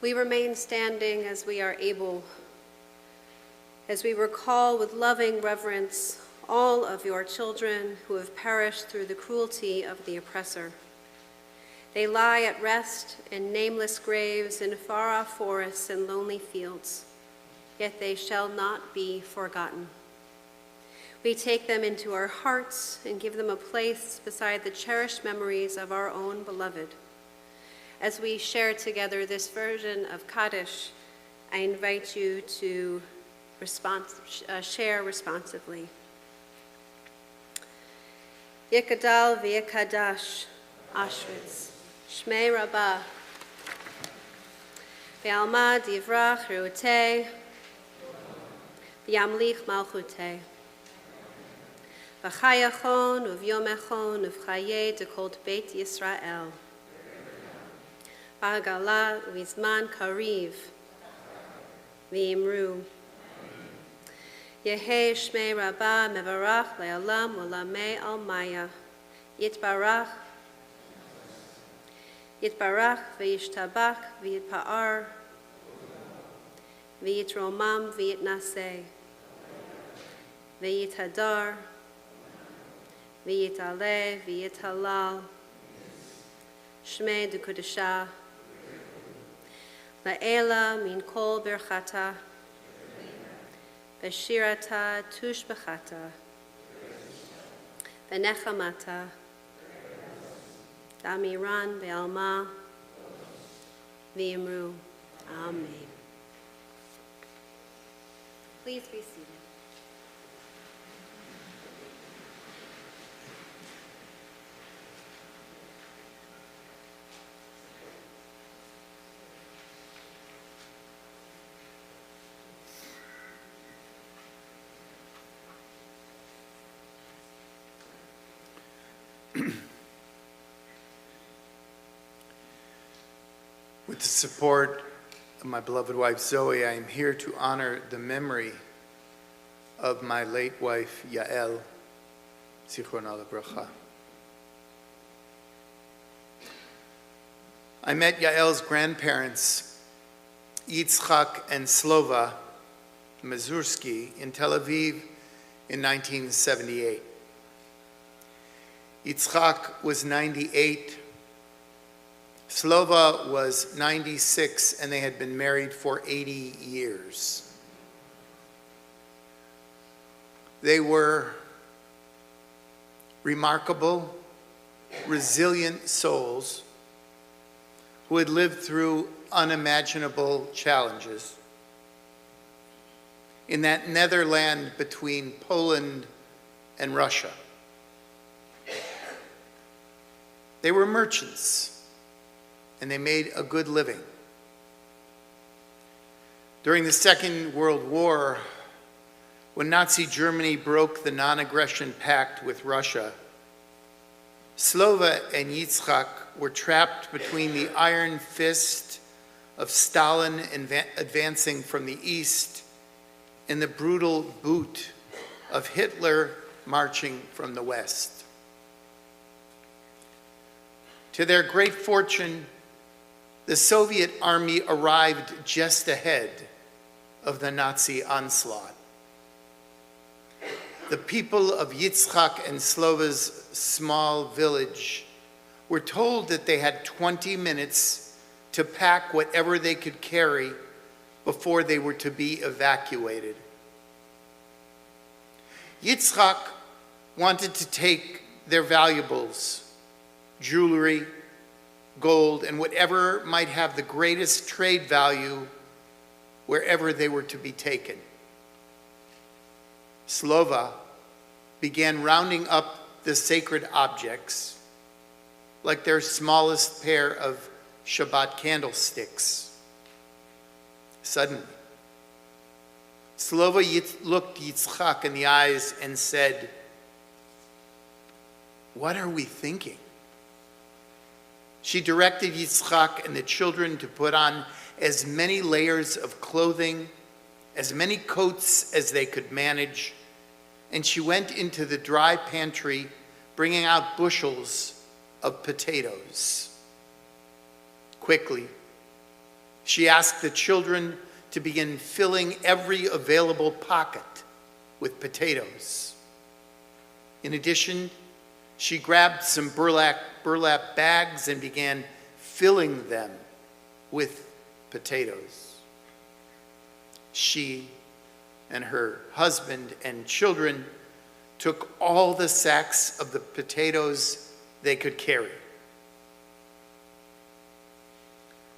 We remain standing as we are able, as we recall with loving reverence all of your children who have perished through the cruelty of the oppressor. They lie at rest in nameless graves in far-off forests and lonely fields, yet they shall not be forgotten. We take them into our hearts and give them a place beside the cherished memories of our own beloved. As we share together this version of Kaddish, I invite you to share responsively. Yikadal v'yikadash Auschwitz, Shmei Rabbah, Ve'alma divrach reuteh, V'yamlich malchuteh, V'chayachon uv'yomechon uv'chayeh dekol Beit Yisrael, Ba'agala u'izman kariv, V'imru, Yehei Shmei Rabbah mevarach le'alam u'lamei almaya, Yitbarach v'yishtabach v'yitpa'ar, v'yitromam v'yitnaseh, v'yithadar, v'yitaleh v'yithalal, Shmei Dukudashah, La'ela min kol birchata, V'shirata tushbechata, V'nechamata, Damiran ve'alma, V'imru. Amen. Please be seated. With the support of my beloved wife Zoe, I am here to honor the memory of my late wife Yael, Zichronah Lebracha. I met Yael's grandparents, Yitzchak and Slova Mazursky, in Tel Aviv in 1978. Yitzchak was 98, Slova was 96, and they had been married for 80 years. They were remarkable, resilient souls who had lived through unimaginable challenges in that netherland between Poland and Russia. They were merchants, and they made a good living. During the Second World War, when Nazi Germany broke the non-aggression pact with Russia, Slova and Yitzchak were trapped between the iron fist of Stalin advancing from the east and the brutal boot of Hitler marching from the west. To their great fortune, the Soviet army arrived just ahead of the Nazi onslaught. The people of Yitzchak and Slova's small village were told that they had 20 minutes to pack whatever they could carry before they were to be evacuated. Yitzchak wanted to take their valuables, jewelry, gold, and whatever might have the greatest trade value wherever they were to be taken. Slova began rounding up the sacred objects, like their smallest pair of Shabbat candlesticks. Suddenly, Slova looked Yitzchak in the eyes and said, "What are we thinking?" She directed Yitzchak and the children to put on as many layers of clothing, as many coats as they could manage, and she went into the dry pantry, bringing out bushels of potatoes. Quickly, she asked the children to begin filling every available pocket with potatoes. In addition, she grabbed some burlap bags and began filling them with potatoes. She and her husband and children took all the sacks of the potatoes they could carry.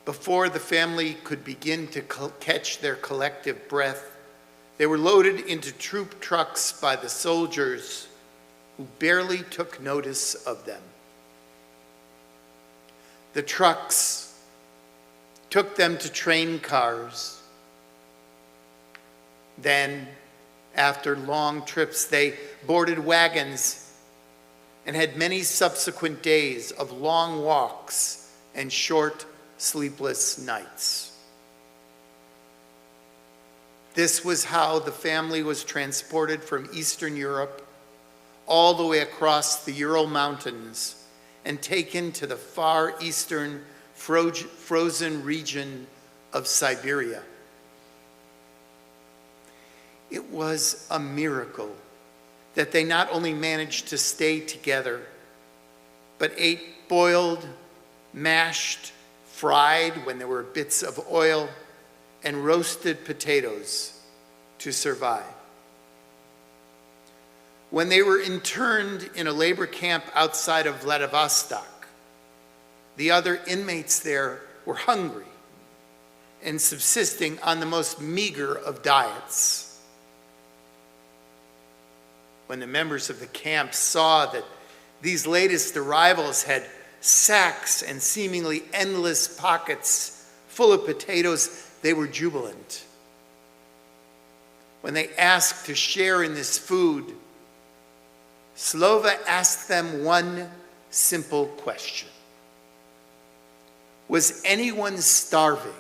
Before the family could begin to catch their collective breath, they were loaded into troop trucks by the soldiers who barely took notice of them. The trucks took them to train cars. Then, after long trips, they boarded wagons and had many subsequent days of long walks and short, sleepless nights. This was how the family was transported from Eastern Europe all the way across the Ural Mountains and taken to the far eastern frozen region of Siberia. It was a miracle that they not only managed to stay together, but ate boiled, mashed, fried when there were bits of oil, and roasted potatoes to survive. When they were interned in a labor camp outside of Vladivostok, the other inmates there were hungry and subsisting on the most meager of diets. When the members of the camp saw that these latest arrivals had sacks and seemingly endless pockets full of potatoes, they were jubilant. When they asked to share in this food, Slova asked them one simple question. Was anyone starving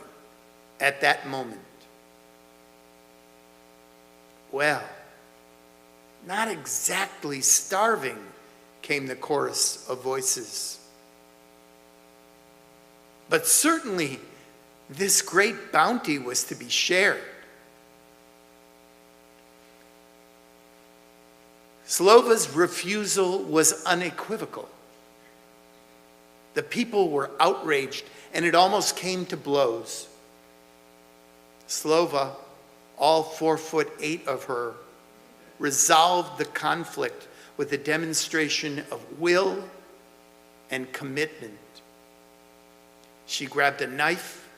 at that moment? Well, not exactly starving, came the chorus of voices. But certainly, this great bounty was to be shared. Slova's refusal was unequivocal. The people were outraged, and it almost came to blows. Slova, all 4'8" of her, resolved the conflict with a demonstration of will and commitment. She grabbed a knife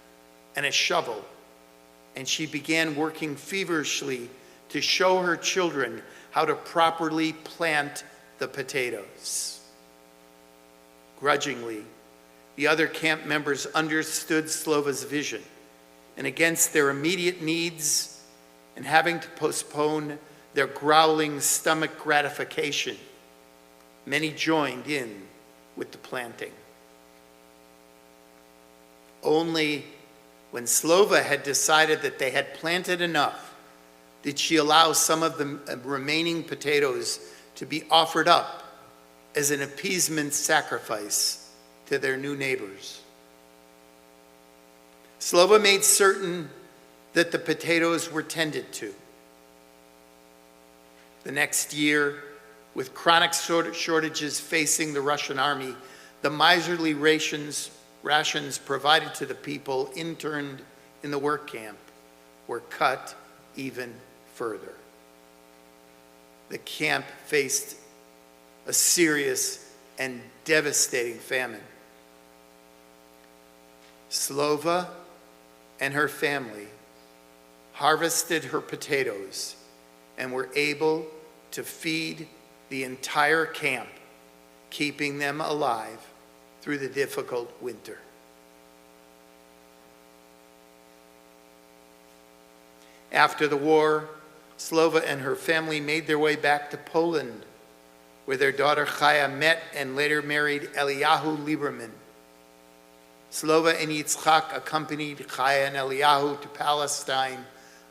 and a shovel, and she began working feverishly to show her children how to properly plant the potatoes. Grudgingly, the other camp members understood Slova's vision, and against their immediate needs and having to postpone their growling stomach gratification, many joined in with the planting. Only when Slova had decided that they had planted enough did she allow some of the remaining potatoes to be offered up as an appeasement sacrifice to their new neighbors. Slova made certain that the potatoes were tended to. The next year, with chronic shortages facing the Russian army, the miserly rations provided to the people interned in the work camp were cut even further. The camp faced a serious and devastating famine. Slova and her family harvested her potatoes and were able to feed the entire camp, keeping them alive through the difficult winter. After the war, Slova and her family made their way back to Poland, where their daughter Chaya met and later married Eliyahu Lieberman. Slova and Yitzchak accompanied Chaya and Eliyahu to Palestine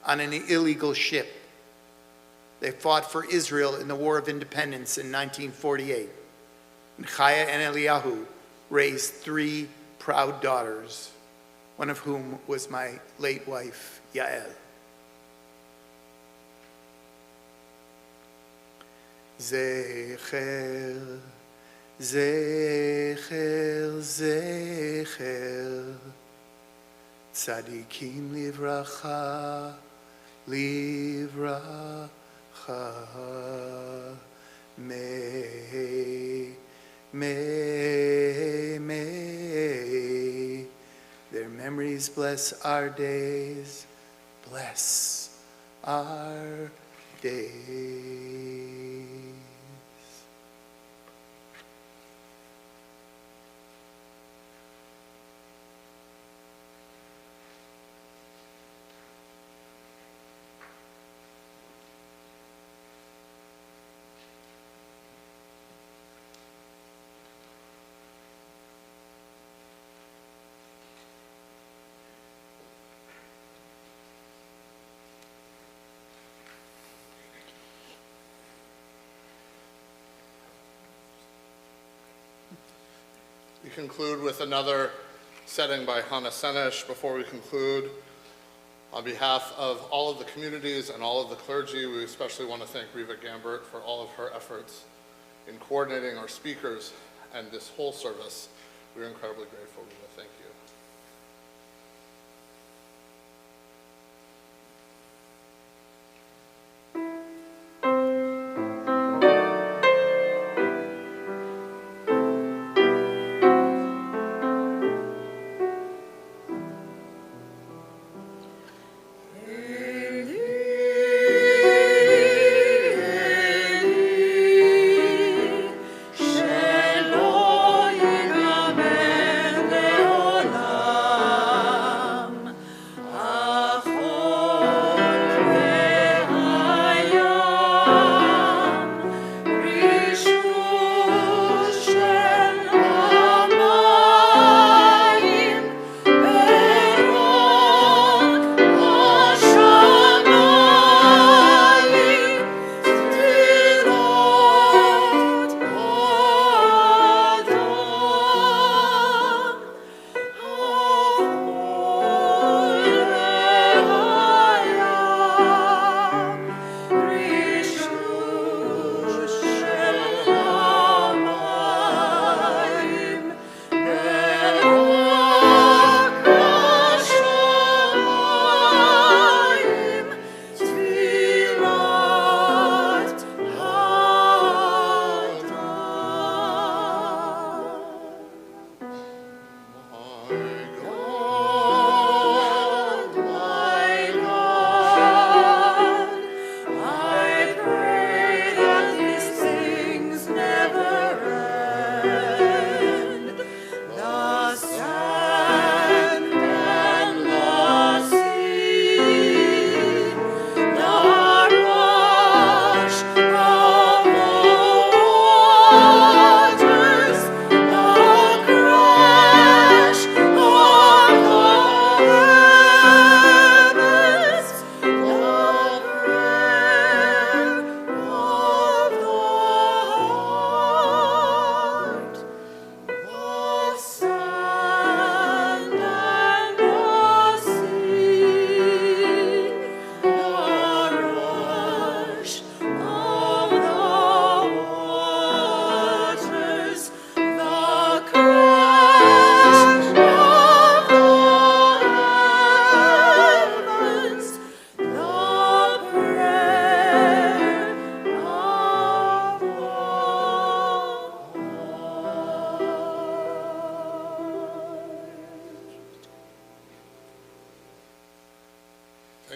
on an illegal ship. They fought for Israel in the War of Independence in 1948. And Chaya and Eliyahu raised 3 proud daughters, one of whom was my late wife, Yael. Zecher, zecher, zecher, tzadikim livracha, livracha, may, their memories bless our days, bless our days. We conclude with another setting by Hannah Senesh. Before we conclude, on behalf of all of the communities and all of the clergy, we especially want to thank Riva Gambert for all of her efforts in coordinating our speakers and this whole service. We're incredibly grateful, Riva. Thank you. Sheloim amen leolam.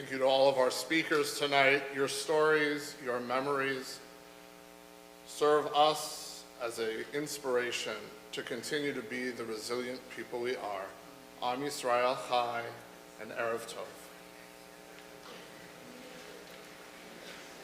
Thank you to all of our speakers tonight. Your stories, your memories serve us as an inspiration to continue to be the resilient people we are. Am Yisrael Chai and Erev Tov.